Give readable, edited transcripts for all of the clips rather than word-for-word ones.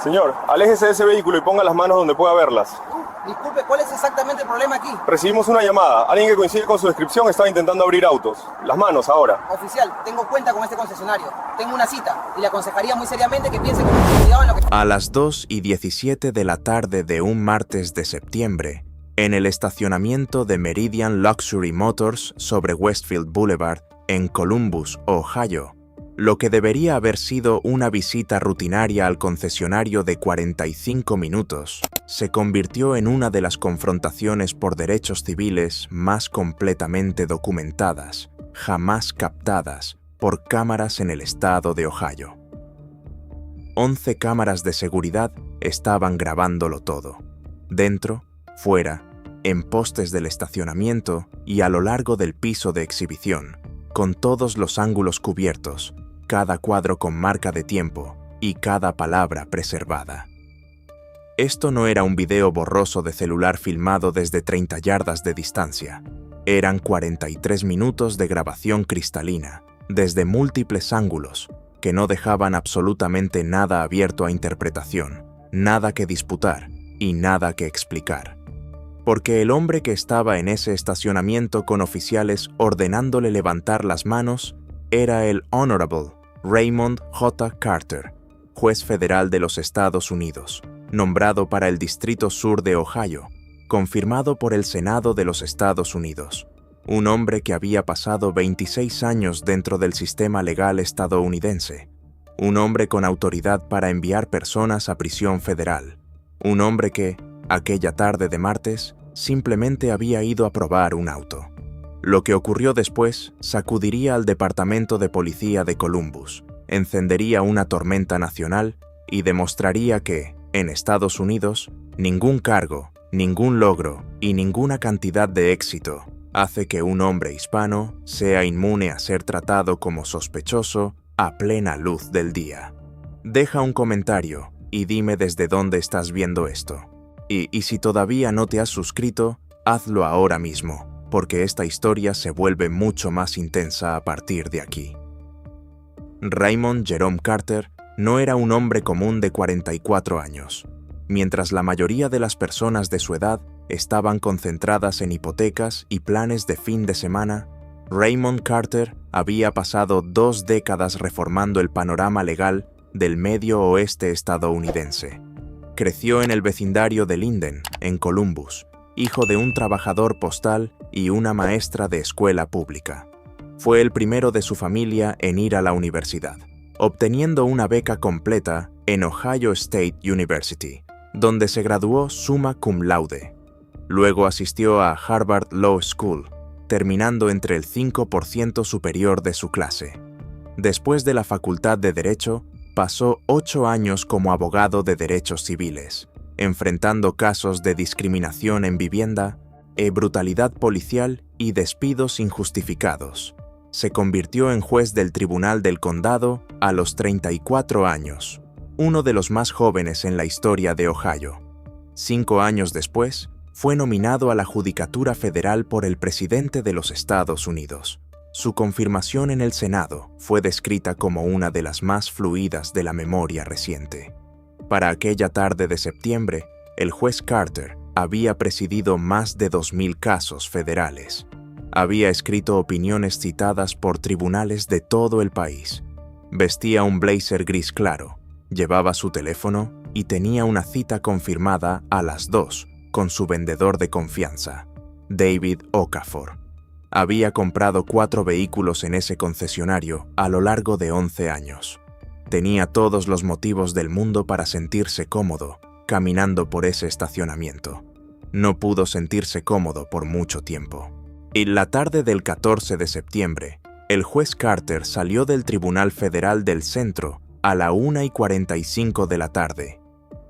Señor, aléjese de ese vehículo y ponga las manos donde pueda verlas. Disculpe, ¿cuál es exactamente el problema aquí? Recibimos una llamada. Alguien que coincide con su descripción estaba intentando abrir autos. Las manos ahora. Oficial, tengo cuenta con este concesionario. Tengo una cita y le aconsejaría muy seriamente que piense con mucho cuidado en lo que... A las 2:17 de la tarde de un martes de septiembre, en el estacionamiento de Meridian Luxury Motors sobre Westfield Boulevard, en Columbus, Ohio, lo que debería haber sido una visita rutinaria al concesionario de 45 minutos, se convirtió en una de las confrontaciones por derechos civiles más completamente documentadas, jamás captadas por cámaras en el estado de Ohio. 11 cámaras de seguridad estaban grabándolo todo, dentro, fuera, en postes del estacionamiento y a lo largo del piso de exhibición, con todos los ángulos cubiertos, cada cuadro con marca de tiempo y cada palabra preservada. Esto no era un video borroso de celular filmado desde 30 yardas de distancia. Eran 43 minutos de grabación cristalina, desde múltiples ángulos, que no dejaban absolutamente nada abierto a interpretación, nada que disputar y nada que explicar. Porque el hombre que estaba en ese estacionamiento con oficiales ordenándole levantar las manos era el Honorable Raymond J. Carter, juez federal de los Estados Unidos, nombrado para el Distrito Sur de Ohio, confirmado por el Senado de los Estados Unidos. Un hombre que había pasado 26 años dentro del sistema legal estadounidense. Un hombre con autoridad para enviar personas a prisión federal. Un hombre que, aquella tarde de martes, simplemente había ido a probar un auto. Lo que ocurrió después sacudiría al Departamento de Policía de Columbus, encendería una tormenta nacional y demostraría que, en Estados Unidos, ningún cargo, ningún logro y ninguna cantidad de éxito hace que un hombre hispano sea inmune a ser tratado como sospechoso a plena luz del día. Deja un comentario y dime desde dónde estás viendo esto. Y si todavía no te has suscrito, hazlo ahora mismo, porque esta historia se vuelve mucho más intensa a partir de aquí. Raymond Jerome Carter no era un hombre común de 44 años. Mientras la mayoría de las personas de su edad estaban concentradas en hipotecas y planes de fin de semana, Raymond Carter había pasado 2 décadas reformando el panorama legal del medio oeste estadounidense. Creció en el vecindario de Linden, en Columbus, hijo de un trabajador postal y una maestra de escuela pública. Fue el primero de su familia en ir a la universidad, obteniendo una beca completa en Ohio State University, donde se graduó summa cum laude. Luego asistió a Harvard Law School, terminando entre el 5% superior de su clase. Después de la Facultad de Derecho, pasó 8 años como abogado de derechos civiles, enfrentando casos de discriminación en vivienda, brutalidad policial y despidos injustificados. Se convirtió en juez del Tribunal del Condado a los 34 años, uno de los más jóvenes en la historia de Ohio. 5 años después, fue nominado a la Judicatura Federal por el presidente de los Estados Unidos. Su confirmación en el Senado fue descrita como una de las más fluidas de la memoria reciente. Para aquella tarde de septiembre, el juez Carter había presidido más de 2,000 casos federales. Había escrito opiniones citadas por tribunales de todo el país. Vestía un blazer gris claro, llevaba su teléfono y tenía una cita confirmada a las 2 con su vendedor de confianza, David Okafor. Había comprado 4 vehículos en ese concesionario a lo largo de 11 años. Tenía todos los motivos del mundo para sentirse cómodo caminando por ese estacionamiento. No pudo sentirse cómodo por mucho tiempo. Y la tarde del 14 de septiembre, el juez Carter salió del Tribunal Federal del Centro a la 1:45 de la tarde.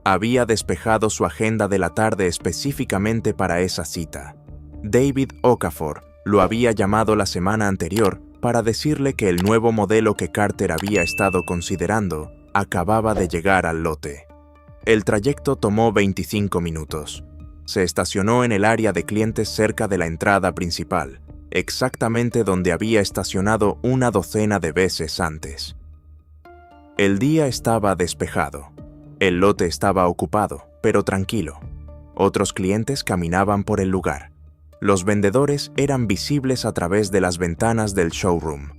Había despejado su agenda de la tarde específicamente para esa cita. David Okafor lo había llamado la semana anterior para decirle que el nuevo modelo que Carter había estado considerando acababa de llegar al lote. El trayecto tomó 25 minutos. Se estacionó en el área de clientes cerca de la entrada principal, exactamente donde había estacionado una docena de veces antes. El día estaba despejado. El lote estaba ocupado, pero tranquilo. Otros clientes caminaban por el lugar. Los vendedores eran visibles a través de las ventanas del showroom.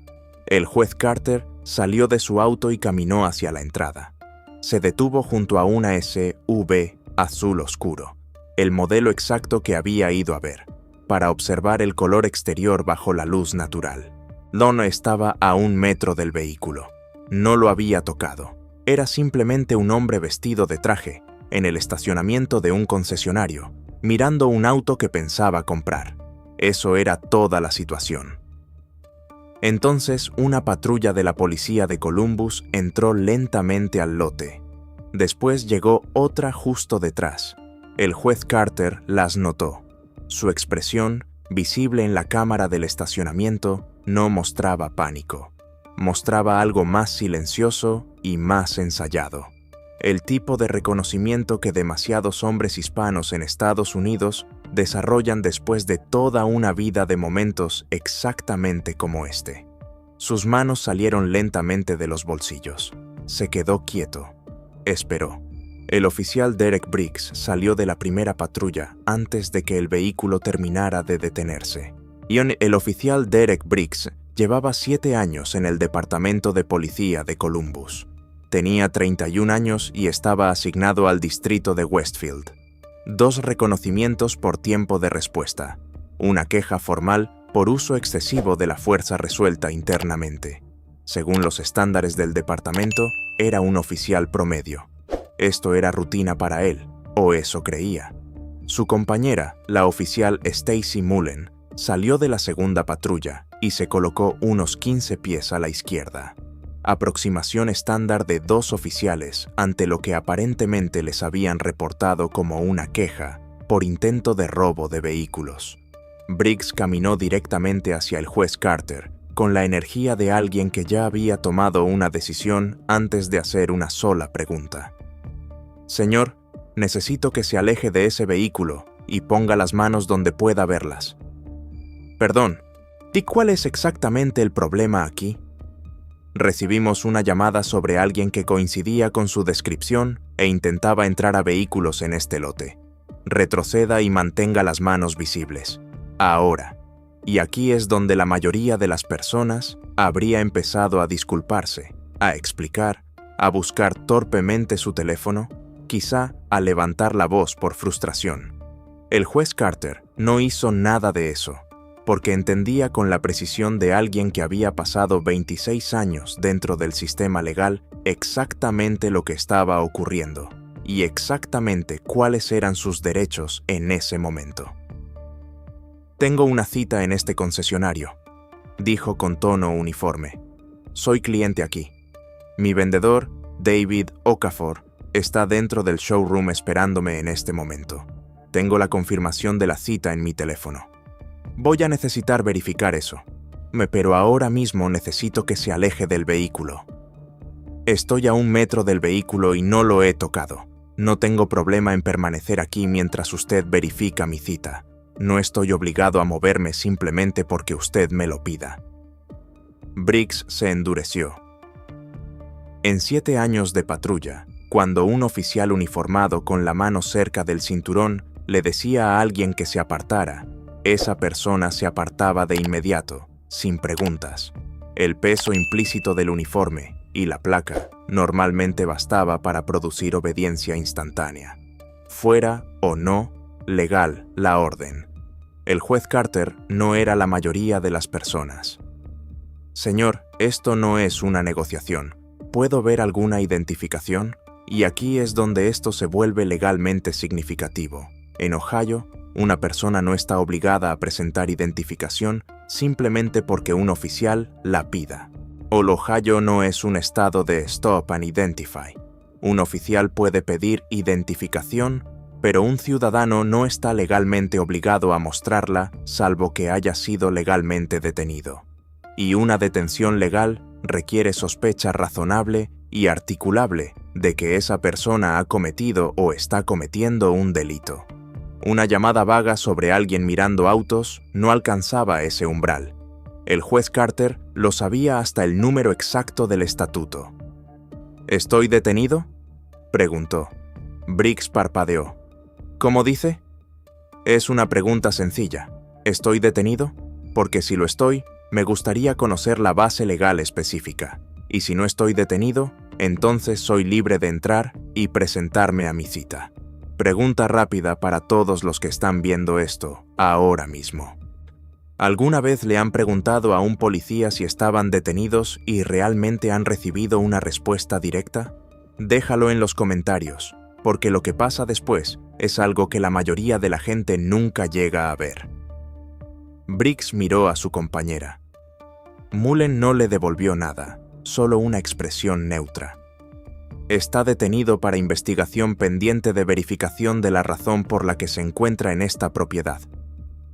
El juez Carter salió de su auto y caminó hacia la entrada. Se detuvo junto a una SUV azul oscuro, el modelo exacto que había ido a ver, para observar el color exterior bajo la luz natural. Lon estaba a 1 metro del vehículo. No lo había tocado. Era simplemente un hombre vestido de traje, en el estacionamiento de un concesionario, mirando un auto que pensaba comprar. Eso era toda la situación. Entonces, una patrulla de la policía de Columbus entró lentamente al lote. Después llegó otra justo detrás. El juez Carter las notó. Su expresión, visible en la cámara del estacionamiento, no mostraba pánico. Mostraba algo más silencioso y más ensayado. El tipo de reconocimiento que demasiados hombres hispanos en Estados Unidos desarrollan después de toda una vida de momentos exactamente como este. Sus manos salieron lentamente de los bolsillos. Se quedó quieto. Esperó. El oficial Derek Briggs salió de la primera patrulla antes de que el vehículo terminara de detenerse. El oficial Derek Briggs llevaba 7 años en el Departamento de Policía de Columbus. Tenía 31 años y estaba asignado al distrito de Westfield. 2 reconocimientos por tiempo de respuesta. Una queja formal por uso excesivo de la fuerza resuelta internamente. Según los estándares del departamento, era un oficial promedio. Esto era rutina para él, o eso creía. Su compañera, la oficial Stacy Mullen, salió de la segunda patrulla y se colocó unos 15 pies a la izquierda. Aproximación estándar de 2 oficiales ante lo que aparentemente les habían reportado como una queja por intento de robo de vehículos. Briggs caminó directamente hacia el juez Carter, con la energía de alguien que ya había tomado una decisión antes de hacer una sola pregunta. «Señor, necesito que se aleje de ese vehículo y ponga las manos donde pueda verlas». «Perdón, ¿y cuál es exactamente el problema aquí?» Recibimos una llamada sobre alguien que coincidía con su descripción e intentaba entrar a vehículos en este lote. Retroceda y mantenga las manos visibles. Ahora. Y aquí es donde la mayoría de las personas habría empezado a disculparse, a explicar, a buscar torpemente su teléfono, quizá a levantar la voz por frustración. El juez Carter no hizo nada de eso, porque entendía con la precisión de alguien que había pasado 26 años dentro del sistema legal exactamente lo que estaba ocurriendo y exactamente cuáles eran sus derechos en ese momento. «Tengo una cita en este concesionario», dijo con tono uniforme. «Soy cliente aquí. Mi vendedor, David Okafor, está dentro del showroom esperándome en este momento. Tengo la confirmación de la cita en mi teléfono. Voy a necesitar verificar eso, pero ahora mismo necesito que se aleje del vehículo. Estoy a 1 metro del vehículo y no lo he tocado. No tengo problema en permanecer aquí mientras usted verifica mi cita. No estoy obligado a moverme simplemente porque usted me lo pida». Briggs se endureció. En 7 años de patrulla, cuando un oficial uniformado con la mano cerca del cinturón le decía a alguien que se apartara, esa persona se apartaba de inmediato, sin preguntas. El peso implícito del uniforme y la placa normalmente bastaba para producir obediencia instantánea. Fuera o no legal la orden. El juez Carter no era la mayoría de las personas. «Señor, esto no es una negociación. ¿Puedo ver alguna identificación?» Y aquí es donde esto se vuelve legalmente significativo. En Ohio, una persona no está obligada a presentar identificación simplemente porque un oficial la pida. Ohio no es un estado de Stop and Identify. Un oficial puede pedir identificación, pero un ciudadano no está legalmente obligado a mostrarla salvo que haya sido legalmente detenido. Y una detención legal requiere sospecha razonable y articulable de que esa persona ha cometido o está cometiendo un delito. Una llamada vaga sobre alguien mirando autos no alcanzaba ese umbral. El juez Carter lo sabía hasta el número exacto del estatuto. «¿Estoy detenido?», preguntó. Briggs parpadeó. ¿Cómo dice? Es una pregunta sencilla. ¿Estoy detenido? Porque si lo estoy, me gustaría conocer la base legal específica. Y si no estoy detenido, entonces soy libre de entrar y presentarme a mi cita. Pregunta rápida para todos los que están viendo esto ahora mismo. ¿Alguna vez le han preguntado a un policía si estaban detenidos y realmente han recibido una respuesta directa? Déjalo en los comentarios, porque lo que pasa después es algo que la mayoría de la gente nunca llega a ver. Briggs miró a su compañera. Mullen no le devolvió nada, solo una expresión neutra. Está detenido para investigación pendiente de verificación de la razón por la que se encuentra en esta propiedad,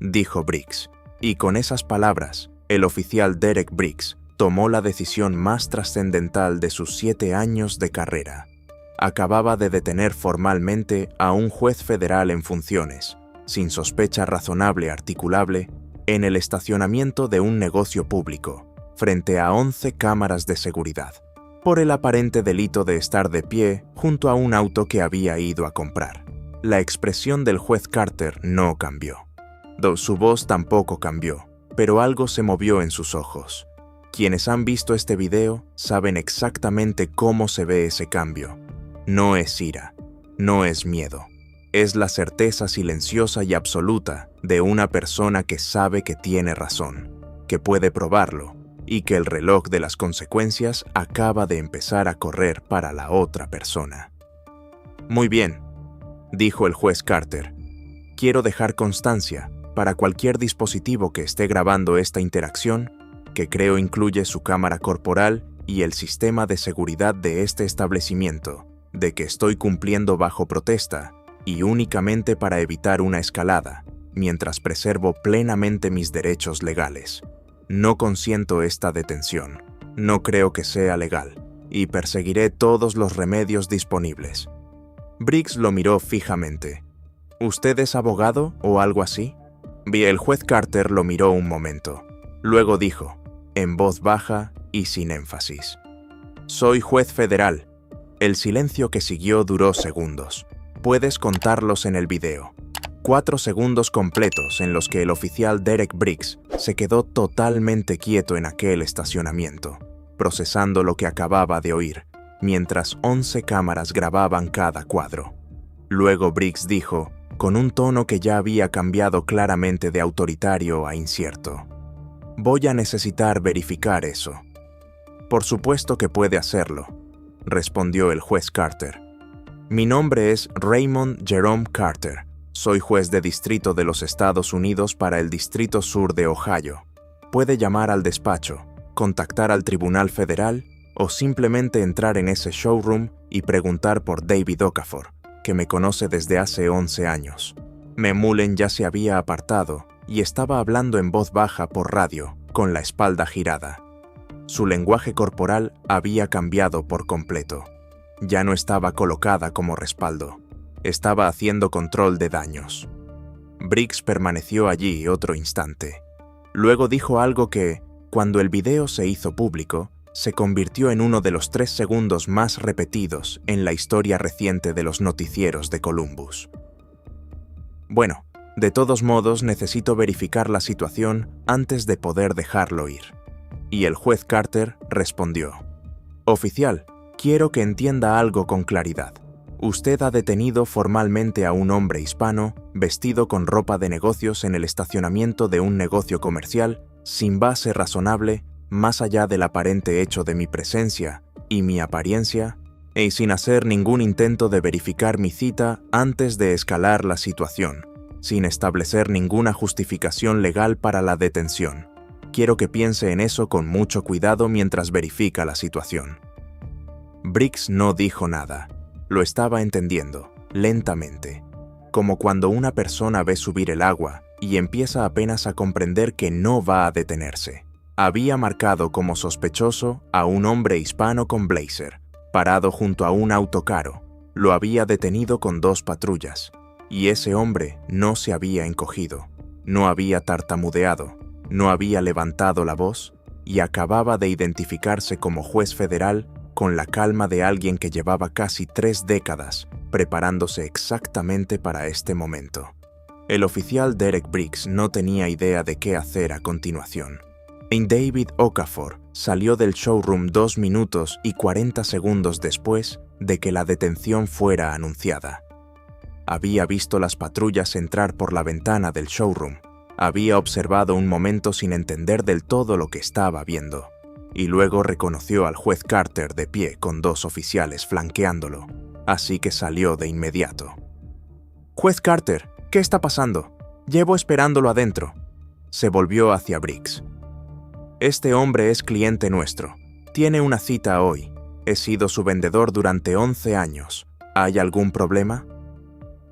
dijo Briggs. Y con esas palabras, el oficial Derek Briggs tomó la decisión más trascendental de sus 7 años de carrera. Acababa de detener formalmente a un juez federal en funciones, sin sospecha razonable articulable, en el estacionamiento de un negocio público, frente a 11 cámaras de seguridad, por el aparente delito de estar de pie junto a un auto que había ido a comprar. La expresión del juez Carter no cambió. Su voz tampoco cambió, pero algo se movió en sus ojos. Quienes han visto este video saben exactamente cómo se ve ese cambio. No es ira, no es miedo. Es la certeza silenciosa y absoluta de una persona que sabe que tiene razón, que puede probarlo, y que el reloj de las consecuencias acaba de empezar a correr para la otra persona. Muy bien, dijo el juez Carter. Quiero dejar constancia, para cualquier dispositivo que esté grabando esta interacción, que creo incluye su cámara corporal y el sistema de seguridad de este establecimiento, de que estoy cumpliendo bajo protesta y únicamente para evitar una escalada, mientras preservo plenamente mis derechos legales. No consiento esta detención, no creo que sea legal, y perseguiré todos los remedios disponibles. Briggs lo miró fijamente. ¿Usted es abogado o algo así? El juez Carter lo miró un momento. Luego dijo, en voz baja y sin énfasis: Soy juez federal. El silencio que siguió duró segundos. Puedes contarlos en el video. 4 segundos completos en los que el oficial Derek Briggs se quedó totalmente quieto en aquel estacionamiento, procesando lo que acababa de oír, mientras 11 cámaras grababan cada cuadro. Luego Briggs dijo, con un tono que ya había cambiado claramente de autoritario a incierto: Voy a necesitar verificar eso. Por supuesto que puede hacerlo, respondió el juez Carter. Mi nombre es Raymond Jerome Carter. Soy juez de distrito de los Estados Unidos para el Distrito Sur de Ohio. Puede llamar al despacho, contactar al Tribunal Federal o simplemente entrar en ese showroom y preguntar por David Okafor, que me conoce desde hace 11 años. Mullen ya se había apartado y estaba hablando en voz baja por radio, con la espalda girada. Su lenguaje corporal había cambiado por completo. Ya no estaba colocada como respaldo. Estaba haciendo control de daños. Briggs permaneció allí otro instante. Luego dijo algo que, cuando el video se hizo público, se convirtió en uno de los 3 segundos más repetidos en la historia reciente de los noticieros de Columbus. Bueno, de todos modos necesito verificar la situación antes de poder dejarlo ir. Y el juez Carter respondió: Oficial, quiero que entienda algo con claridad. Usted ha detenido formalmente a un hombre hispano vestido con ropa de negocios en el estacionamiento de un negocio comercial sin base razonable más allá del aparente hecho de mi presencia y mi apariencia, y sin hacer ningún intento de verificar mi cita antes de escalar la situación, sin establecer ninguna justificación legal para la detención. Quiero que piense en eso con mucho cuidado mientras verifica la situación. Briggs no dijo nada. Lo estaba entendiendo, lentamente, como cuando una persona ve subir el agua y empieza apenas a comprender que no va a detenerse. Había marcado como sospechoso a un hombre hispano con blazer, parado junto a un auto caro. Lo había detenido con 2 patrullas, y ese hombre no se había encogido, no había tartamudeado, no había levantado la voz, y acababa de identificarse como juez federal con la calma de alguien que llevaba casi 3 décadas preparándose exactamente para este momento. El oficial Derek Briggs no tenía idea de qué hacer a continuación. David Okafor salió del showroom 2 minutos y 40 segundos después de que la detención fuera anunciada. Había visto las patrullas entrar por la ventana del showroom. Había observado un momento sin entender del todo lo que estaba viendo, y luego reconoció al juez Carter de pie con 2 oficiales flanqueándolo, así que salió de inmediato. «Juez Carter, ¿qué está pasando? Llevo esperándolo adentro». Se volvió hacia Briggs. «Este hombre es cliente nuestro. Tiene una cita hoy. He sido su vendedor durante 11 años. ¿Hay algún problema?»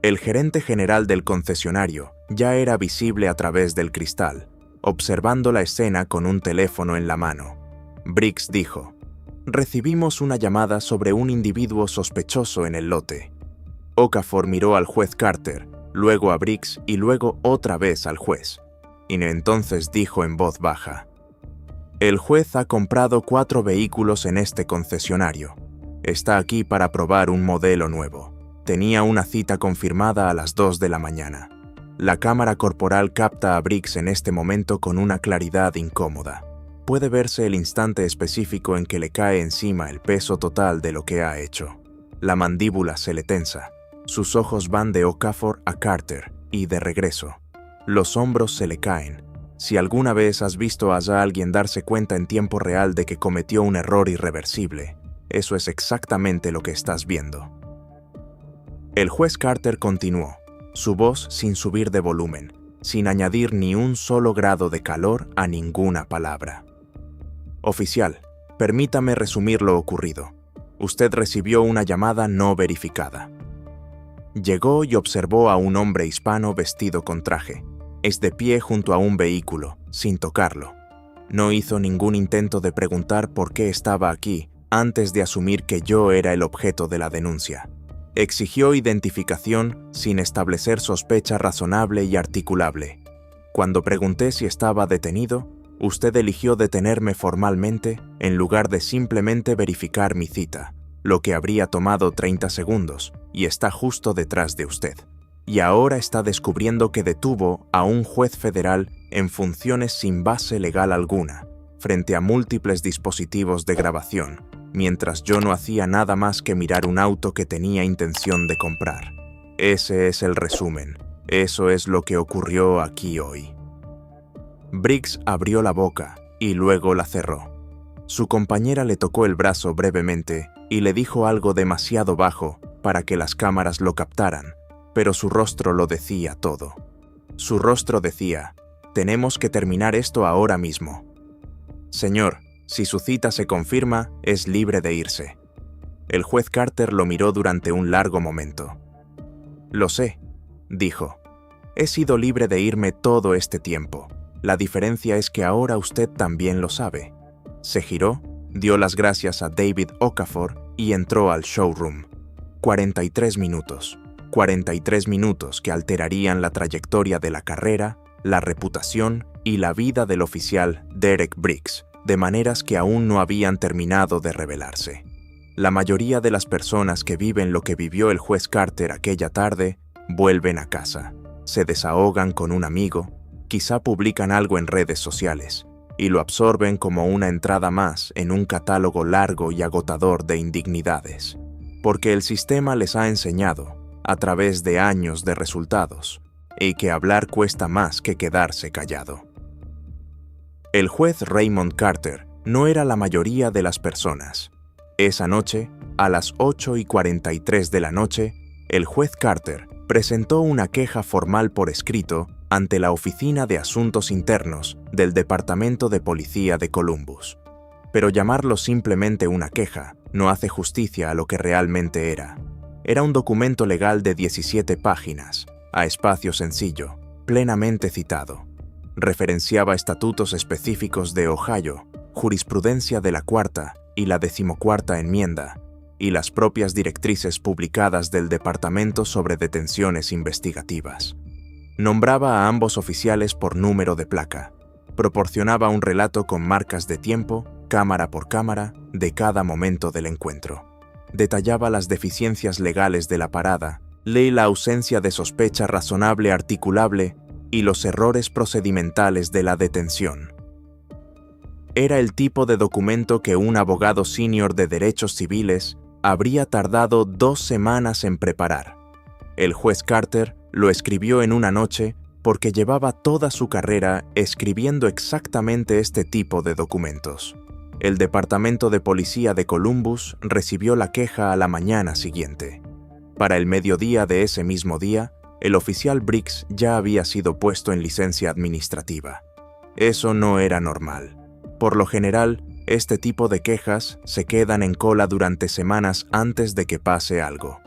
El gerente general del concesionario ya era visible a través del cristal, observando la escena con un teléfono en la mano. Briggs dijo: «Recibimos una llamada sobre un individuo sospechoso en el lote». Okafor miró al juez Carter, luego a Briggs y luego otra vez al juez. Y entonces dijo en voz baja: «El juez ha comprado 4 vehículos en este concesionario. Está aquí para probar un modelo nuevo. Tenía una cita confirmada a las 2 de la mañana». La cámara corporal capta a Briggs en este momento con una claridad incómoda. Puede verse el instante específico en que le cae encima el peso total de lo que ha hecho. La mandíbula se le tensa. Sus ojos van de Okafor a Carter y de regreso. Los hombros se le caen. Si alguna vez has visto a alguien darse cuenta en tiempo real de que cometió un error irreversible, eso es exactamente lo que estás viendo. El juez Carter continuó, su voz sin subir de volumen, sin añadir ni un solo grado de calor a ninguna palabra. «Oficial, permítame resumir lo ocurrido. Usted recibió una llamada no verificada». Llegó y observó a un hombre hispano vestido con traje. Es de pie junto a un vehículo, sin tocarlo. No hizo ningún intento de preguntar por qué estaba aquí antes de asumir que yo era el objeto de la denuncia. Exigió identificación sin establecer sospecha razonable y articulable. Cuando pregunté si estaba detenido, usted eligió detenerme formalmente en lugar de simplemente verificar mi cita, lo que habría tomado 30 segundos, y está justo detrás de usted. Y ahora está descubriendo que detuvo a un juez federal en funciones sin base legal alguna, frente a múltiples dispositivos de grabación, mientras yo no hacía nada más que mirar un auto que tenía intención de comprar. Ese es el resumen. Eso es lo que ocurrió aquí hoy». Briggs abrió la boca y luego la cerró. Su compañera le tocó el brazo brevemente y le dijo algo demasiado bajo para que las cámaras lo captaran, pero su rostro lo decía todo. Su rostro decía: «Tenemos que terminar esto ahora mismo». «Señor, si su cita se confirma, es libre de irse». El juez Carter lo miró durante un largo momento. «Lo sé», dijo. «He sido libre de irme todo este tiempo. La diferencia es que ahora usted también lo sabe». Se giró, dio las gracias a David Okafor y entró al showroom. 43 minutos. 43 minutos que alterarían la trayectoria de la carrera, la reputación y la vida del oficial Derek Briggs, de maneras que aún no habían terminado de revelarse. La mayoría de las personas que viven lo que vivió el juez Carter aquella tarde vuelven a casa, se desahogan con un amigo, quizá publican algo en redes sociales y lo absorben como una entrada más en un catálogo largo y agotador de indignidades, porque el sistema les ha enseñado, a través de años de resultados, y que hablar cuesta más que quedarse callado. El juez Raymond Carter no era la mayoría de las personas. Esa noche, a las 8:43 de la noche, el juez Carter presentó una queja formal por escrito ante la Oficina de Asuntos Internos del Departamento de Policía de Columbus. Pero llamarlo simplemente una queja no hace justicia a lo que realmente era. Era un documento legal de 17 páginas, a espacio sencillo, plenamente citado. Referenciaba estatutos específicos de Ohio, jurisprudencia de la Cuarta y la 14ª enmienda, y las propias directrices publicadas del Departamento sobre detenciones investigativas. Nombraba a ambos oficiales por número de placa, proporcionaba un relato con marcas de tiempo, cámara por cámara, de cada momento del encuentro. Detallaba las deficiencias legales de la parada, la ausencia de sospecha razonable articulable y los errores procedimentales de la detención. Era el tipo de documento que un abogado senior de derechos civiles habría tardado 2 semanas en preparar. El juez Carter lo escribió en una noche porque llevaba toda su carrera escribiendo exactamente este tipo de documentos. El Departamento de Policía de Columbus recibió la queja a la mañana siguiente. Para el mediodía de ese mismo día, el oficial Briggs ya había sido puesto en licencia administrativa. Eso no era normal. Por lo general, este tipo de quejas se quedan en cola durante semanas antes de que pase algo.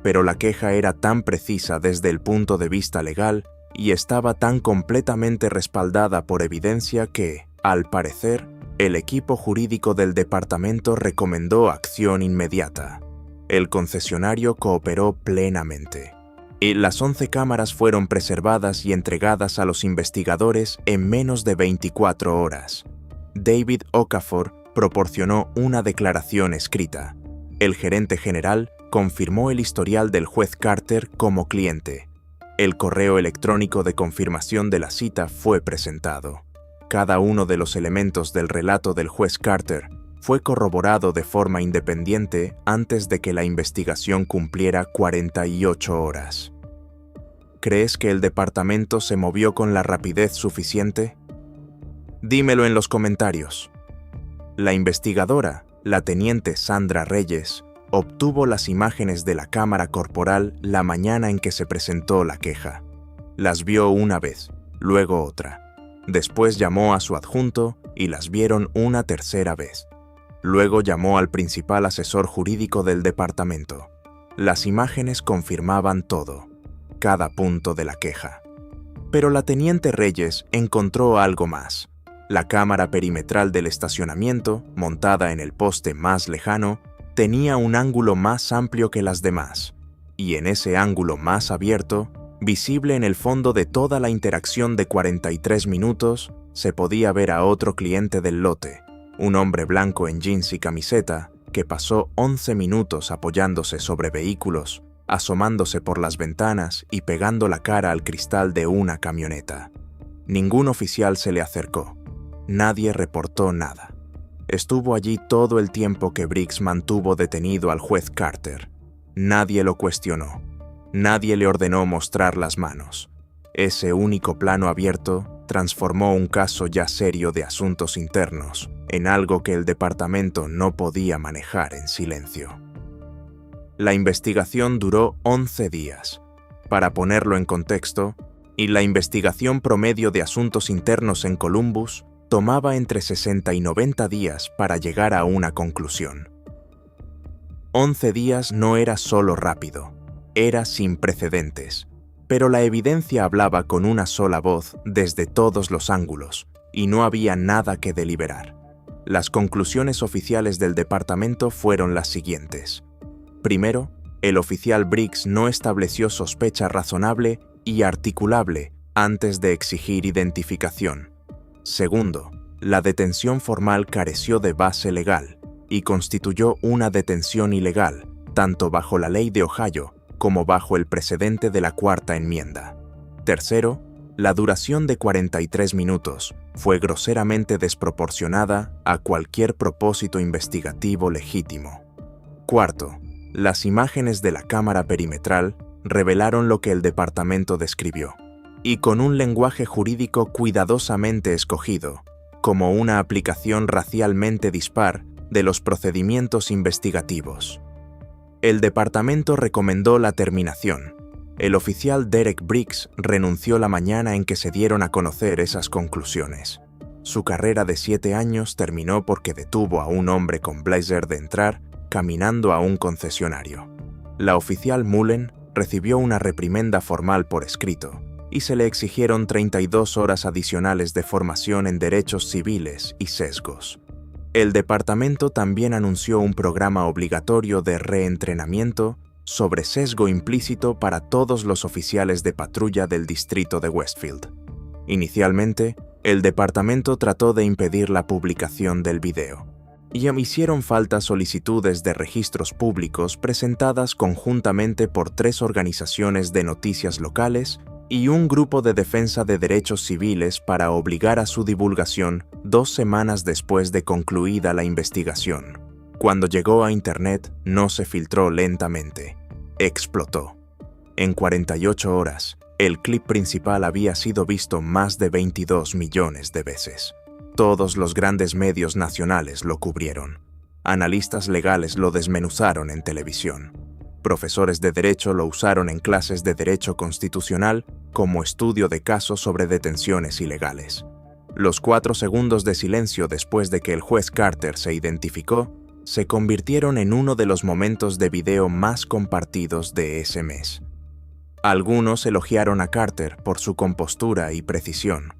Pero la queja era tan precisa desde el punto de vista legal y estaba tan completamente respaldada por evidencia que, al parecer, el equipo jurídico del departamento recomendó acción inmediata. El concesionario cooperó plenamente. Y las 11 cámaras fueron preservadas y entregadas a los investigadores en menos de 24 horas. David Okafor proporcionó una declaración escrita. El gerente general confirmó el historial del juez Carter como cliente. El correo electrónico de confirmación de la cita fue presentado. Cada uno de los elementos del relato del juez Carter fue corroborado de forma independiente antes de que la investigación cumpliera 48 horas. ¿Crees que el departamento se movió con la rapidez suficiente? Dímelo en los comentarios. La investigadora, la teniente Sandra Reyes, obtuvo las imágenes de la cámara corporal la mañana en que se presentó la queja. Las vio una vez, luego otra. Después llamó a su adjunto y las vieron una tercera vez. Luego llamó al principal asesor jurídico del departamento. Las imágenes confirmaban todo, cada punto de la queja. Pero la teniente Reyes encontró algo más. La cámara perimetral del estacionamiento, montada en el poste más lejano, tenía un ángulo más amplio que las demás, y en ese ángulo más abierto, visible en el fondo de toda la interacción de 43 minutos, se podía ver a otro cliente del lote, un hombre blanco en jeans y camiseta, que pasó 11 minutos apoyándose sobre vehículos, asomándose por las ventanas y pegando la cara al cristal de una camioneta. Ningún oficial se le acercó. Nadie reportó nada. Estuvo allí todo el tiempo que Briggs mantuvo detenido al juez Carter. Nadie lo cuestionó. Nadie le ordenó mostrar las manos. Ese único plano abierto transformó un caso ya serio de asuntos internos en algo que el departamento no podía manejar en silencio. La investigación duró 11 días. Para ponerlo en contexto, y la investigación promedio de asuntos internos en Columbus tomaba entre 60 y 90 días para llegar a una conclusión. 11 días no era solo rápido, era sin precedentes, pero la evidencia hablaba con una sola voz desde todos los ángulos y no había nada que deliberar. Las conclusiones oficiales del departamento fueron las siguientes. Primero, el oficial Briggs no estableció sospecha razonable y articulable antes de exigir identificación. Segundo, la detención formal careció de base legal y constituyó una detención ilegal, tanto bajo la ley de Ohio como bajo el precedente de la Cuarta Enmienda. Tercero, la duración de 43 minutos fue groseramente desproporcionada a cualquier propósito investigativo legítimo. Cuarto, las imágenes de la cámara perimetral revelaron lo que el departamento describió, y con un lenguaje jurídico cuidadosamente escogido, como una aplicación racialmente dispar de los procedimientos investigativos. El departamento recomendó la terminación. El oficial Derek Briggs renunció la mañana en que se dieron a conocer esas conclusiones. Su carrera de 7 años terminó porque detuvo a un hombre con blazer de entrar caminando a un concesionario. La oficial Mullen recibió una reprimenda formal por escrito, y se le exigieron 32 horas adicionales de formación en derechos civiles y sesgos. El departamento también anunció un programa obligatorio de reentrenamiento sobre sesgo implícito para todos los oficiales de patrulla del distrito de Westfield. Inicialmente, el departamento trató de impedir la publicación del video, y hicieron falta solicitudes de registros públicos presentadas conjuntamente por 3 organizaciones de noticias locales y un grupo de defensa de derechos civiles para obligar a su divulgación 2 semanas después de concluida la investigación. Cuando llegó a Internet, no se filtró lentamente. Explotó. En 48 horas, el clip principal había sido visto más de 22 millones de veces. Todos los grandes medios nacionales lo cubrieron. Analistas legales lo desmenuzaron en televisión. Profesores de derecho lo usaron en clases de derecho constitucional como estudio de casos sobre detenciones ilegales. Los 4 segundos de silencio después de que el juez Carter se identificó se convirtieron en uno de los momentos de video más compartidos de ese mes. Algunos elogiaron a Carter por su compostura y precisión.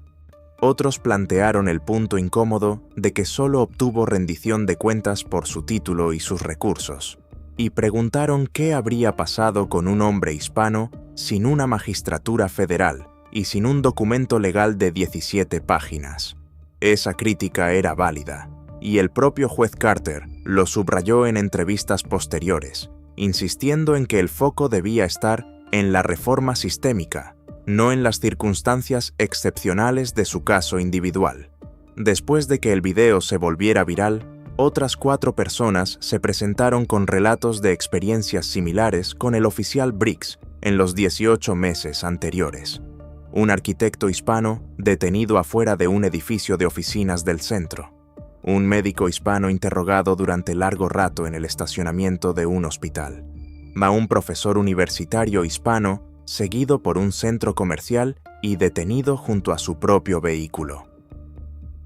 Otros plantearon el punto incómodo de que solo obtuvo rendición de cuentas por su título y sus recursos, y preguntaron qué habría pasado con un hombre hispano sin una magistratura federal y sin un documento legal de 17 páginas. Esa crítica era válida, y el propio juez Carter lo subrayó en entrevistas posteriores, insistiendo en que el foco debía estar en la reforma sistémica, no en las circunstancias excepcionales de su caso individual. Después de que el video se volviera viral, otras 4 personas se presentaron con relatos de experiencias similares con el oficial Briggs en los 18 meses anteriores. Un arquitecto hispano detenido afuera de un edificio de oficinas del centro. Un médico hispano interrogado durante largo rato en el estacionamiento de un hospital. Un profesor universitario hispano seguido por un centro comercial y detenido junto a su propio vehículo.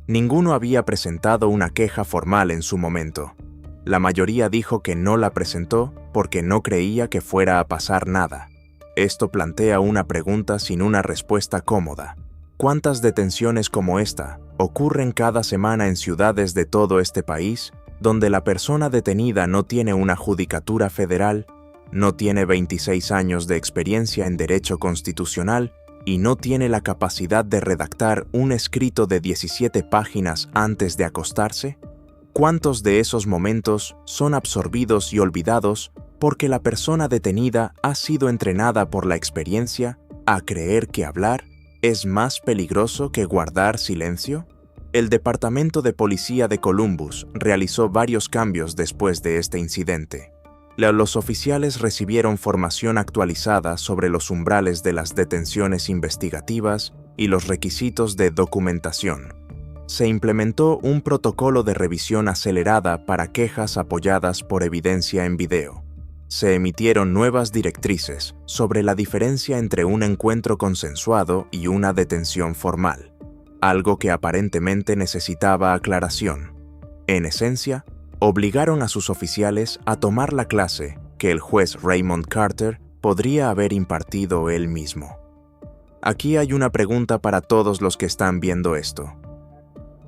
Ninguno había presentado una queja formal en su momento. La mayoría dijo que no la presentó porque no creía que fuera a pasar nada. Esto plantea una pregunta sin una respuesta cómoda. ¿Cuántas detenciones como esta ocurren cada semana en ciudades de todo este país, donde la persona detenida no tiene una judicatura federal, no tiene 26 años de experiencia en derecho constitucional y no tiene la capacidad de redactar un escrito de 17 páginas antes de acostarse? ¿Cuántos de esos momentos son absorbidos y olvidados porque la persona detenida ha sido entrenada por la experiencia a creer que hablar es más peligroso que guardar silencio? El Departamento de Policía de Columbus realizó varios cambios después de este incidente. Los oficiales recibieron formación actualizada sobre los umbrales de las detenciones investigativas y los requisitos de documentación. Se implementó un protocolo de revisión acelerada para quejas apoyadas por evidencia en video. Se emitieron nuevas directrices sobre la diferencia entre un encuentro consensuado y una detención formal, algo que aparentemente necesitaba aclaración. En esencia, obligaron a sus oficiales a tomar la clase que el juez Raymond Carter podría haber impartido él mismo. Aquí hay una pregunta para todos los que están viendo esto.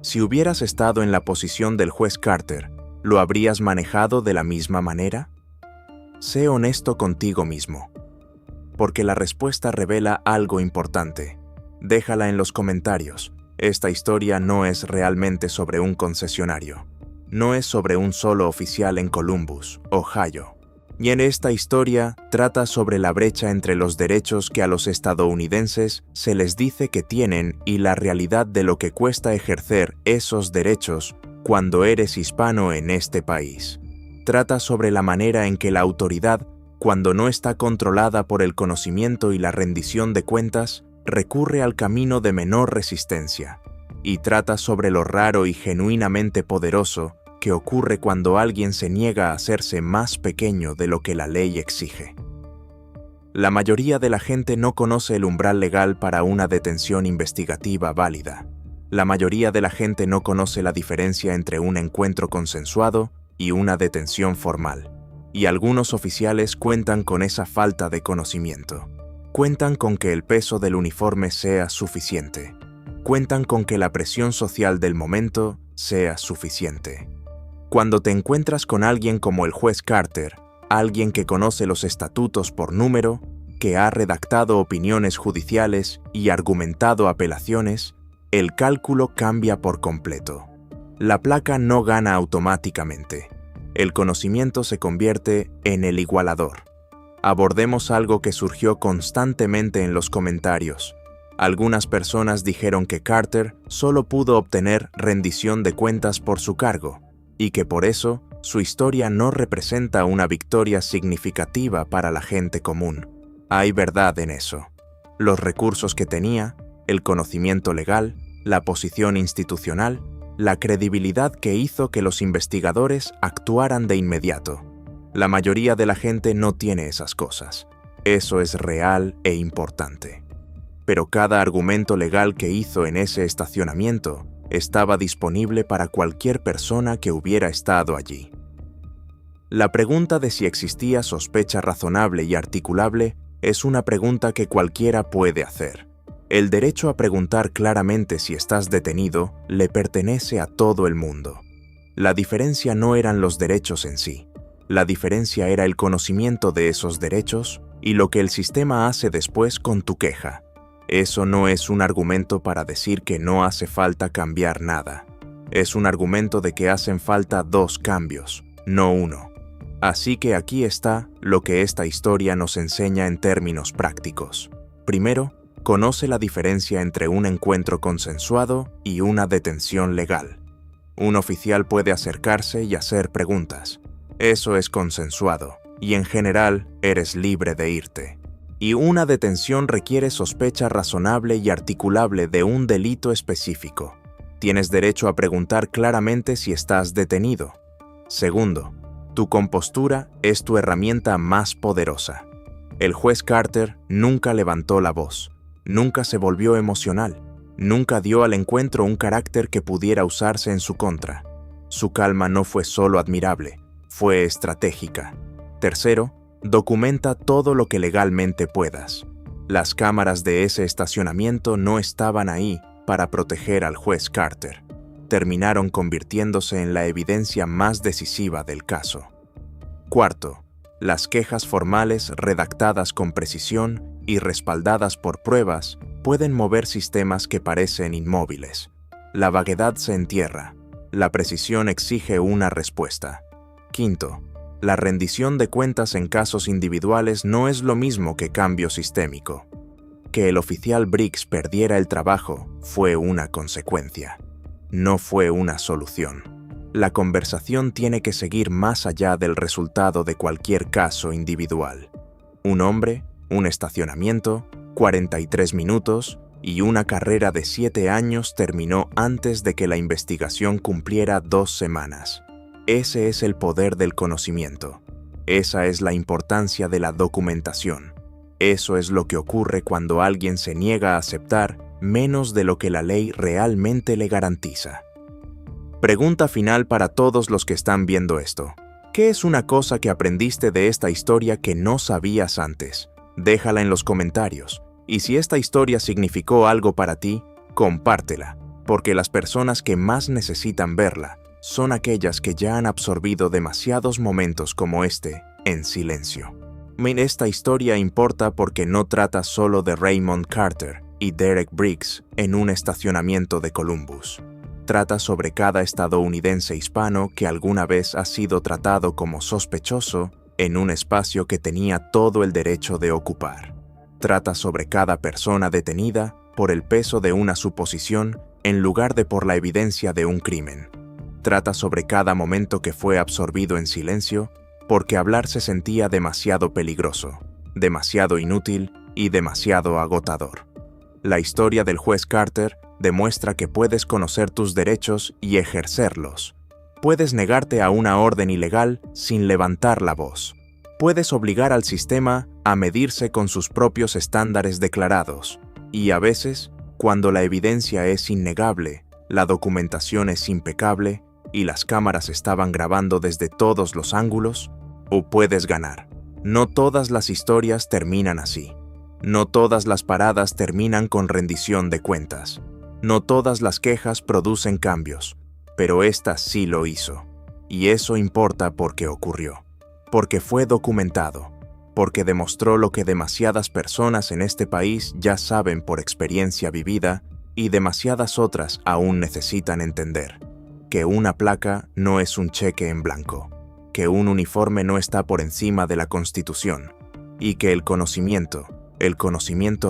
Si hubieras estado en la posición del juez Carter, ¿lo habrías manejado de la misma manera? Sé honesto contigo mismo, porque la respuesta revela algo importante. Déjala en los comentarios. Esta historia no es realmente sobre un concesionario. No es sobre un solo oficial en Columbus, Ohio. Y en esta historia trata sobre la brecha entre los derechos que a los estadounidenses se les dice que tienen y la realidad de lo que cuesta ejercer esos derechos cuando eres hispano en este país. Trata sobre la manera en que la autoridad, cuando no está controlada por el conocimiento y la rendición de cuentas, recurre al camino de menor resistencia. Y trata sobre lo raro y genuinamente poderoso que ocurre cuando alguien se niega a hacerse más pequeño de lo que la ley exige. La mayoría de la gente no conoce el umbral legal para una detención investigativa válida. La mayoría de la gente no conoce la diferencia entre un encuentro consensuado y una detención formal. Y algunos oficiales cuentan con esa falta de conocimiento. Cuentan con que el peso del uniforme sea suficiente. Cuentan con que la presión social del momento sea suficiente. Cuando te encuentras con alguien como el juez Carter, alguien que conoce los estatutos por número, que ha redactado opiniones judiciales y argumentado apelaciones, el cálculo cambia por completo. La placa no gana automáticamente. El conocimiento se convierte en el igualador. Abordemos algo que surgió constantemente en los comentarios. Algunas personas dijeron que Carter solo pudo obtener rendición de cuentas por su cargo y que por eso su historia no representa una victoria significativa para la gente común. Hay verdad en eso. Los recursos que tenía, el conocimiento legal, la posición institucional, la credibilidad que hizo que los investigadores actuaran de inmediato. La mayoría de la gente no tiene esas cosas. Eso es real e importante. Pero cada argumento legal que hizo en ese estacionamiento estaba disponible para cualquier persona que hubiera estado allí. La pregunta de si existía sospecha razonable y articulable es una pregunta que cualquiera puede hacer. El derecho a preguntar claramente si estás detenido le pertenece a todo el mundo. La diferencia no eran los derechos en sí. La diferencia era el conocimiento de esos derechos y lo que el sistema hace después con tu queja. Eso no es un argumento para decir que no hace falta cambiar nada. Es un argumento de que hacen falta 2 cambios, no 1. Así que aquí está lo que esta historia nos enseña en términos prácticos. Primero, conoce la diferencia entre un encuentro consensuado y una detención legal. Un oficial puede acercarse y hacer preguntas. Eso es consensuado, y en general eres libre de irte. Y una detención requiere sospecha razonable y articulable de un delito específico. Tienes derecho a preguntar claramente si estás detenido. Segundo, tu compostura es tu herramienta más poderosa. El juez Carter nunca levantó la voz, nunca se volvió emocional, nunca dio al encuentro un carácter que pudiera usarse en su contra. Su calma no fue solo admirable, fue estratégica. Tercero, documenta todo lo que legalmente puedas. Las cámaras de ese estacionamiento no estaban ahí para proteger al juez Carter. Terminaron convirtiéndose en la evidencia más decisiva del caso. Cuarto, las quejas formales redactadas con precisión y respaldadas por pruebas pueden mover sistemas que parecen inmóviles. La vaguedad se entierra. La precisión exige una respuesta. Quinto, la rendición de cuentas en casos individuales no es lo mismo que cambio sistémico. Que el oficial Briggs perdiera el trabajo fue una consecuencia, no fue una solución. La conversación tiene que seguir más allá del resultado de cualquier caso individual. Un hombre, un estacionamiento, 43 minutos y una carrera de 7 años terminó antes de que la investigación cumpliera 2 semanas. Ese es el poder del conocimiento. Esa es la importancia de la documentación. Eso es lo que ocurre cuando alguien se niega a aceptar menos de lo que la ley realmente le garantiza. Pregunta final para todos los que están viendo esto. ¿Qué es una cosa que aprendiste de esta historia que no sabías antes? Déjala en los comentarios. Y si esta historia significó algo para ti, compártela, porque las personas que más necesitan verla son aquellas que ya han absorbido demasiados momentos como este en silencio. Esta historia importa porque no trata solo de Raymond Carter y Derek Briggs en un estacionamiento de Columbus. Trata sobre cada estadounidense hispano que alguna vez ha sido tratado como sospechoso en un espacio que tenía todo el derecho de ocupar. Trata sobre cada persona detenida por el peso de una suposición en lugar de por la evidencia de un crimen. Trata sobre cada momento que fue absorbido en silencio porque hablar se sentía demasiado peligroso, demasiado inútil y demasiado agotador. La historia del juez Carter demuestra que puedes conocer tus derechos y ejercerlos. Puedes negarte a una orden ilegal sin levantar la voz. Puedes obligar al sistema a medirse con sus propios estándares declarados. Y a veces, cuando la evidencia es innegable, la documentación es impecable y las cámaras estaban grabando desde todos los ángulos, o puedes ganar. No todas las historias terminan así. No todas las paradas terminan con rendición de cuentas. No todas las quejas producen cambios, pero esta sí lo hizo. Y eso importa porque ocurrió. Porque fue documentado. Porque demostró lo que demasiadas personas en este país ya saben por experiencia vivida y demasiadas otras aún necesitan entender. que una placa no es un cheque en blanco, que un uniforme no está por encima de la Constitución, y que el conocimiento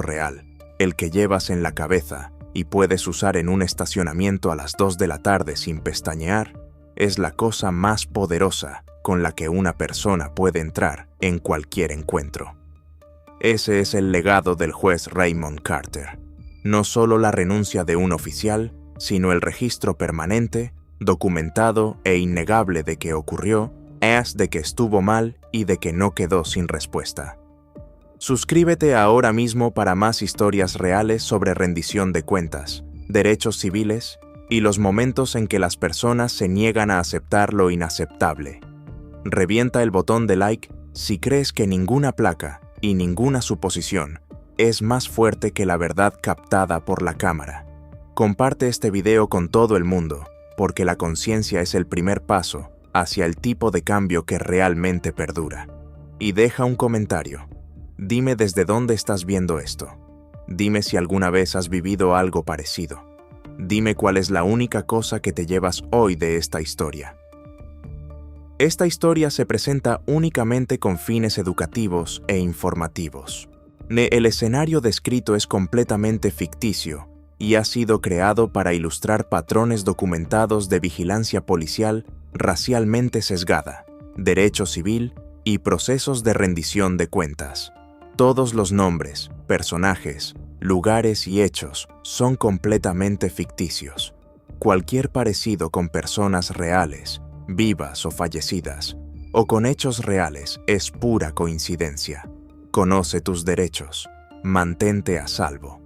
real, el que llevas en la cabeza y puedes usar en un estacionamiento a las 2 de la tarde sin pestañear, es la cosa más poderosa con la que una persona puede entrar en cualquier encuentro. Ese es el legado del juez Raymond Carter. No solo la renuncia de un oficial, sino el registro permanente, documentado e innegable de que ocurrió, de que estuvo mal y de que no quedó sin respuesta. Suscríbete ahora mismo para más historias reales sobre rendición de cuentas, derechos civiles y los momentos en que las personas se niegan a aceptar lo inaceptable. Revienta el botón de like si crees que ninguna placa y ninguna suposición es más fuerte que la verdad captada por la cámara. Comparte este video con todo el mundo, porque la conciencia es el primer paso hacia el tipo de cambio que realmente perdura. Y deja un comentario. Dime desde dónde estás viendo esto. Dime si alguna vez has vivido algo parecido. Dime cuál es la única cosa que te llevas hoy de esta historia. Esta historia se presenta únicamente con fines educativos e informativos. El escenario descrito es completamente ficticio y ha sido creado para ilustrar patrones documentados de vigilancia policial racialmente sesgada, derecho civil y procesos de rendición de cuentas. Todos los nombres, personajes, lugares y hechos son completamente ficticios. Cualquier parecido con personas reales, vivas o fallecidas, o con hechos reales es pura coincidencia. Conoce tus derechos. Mantente a salvo.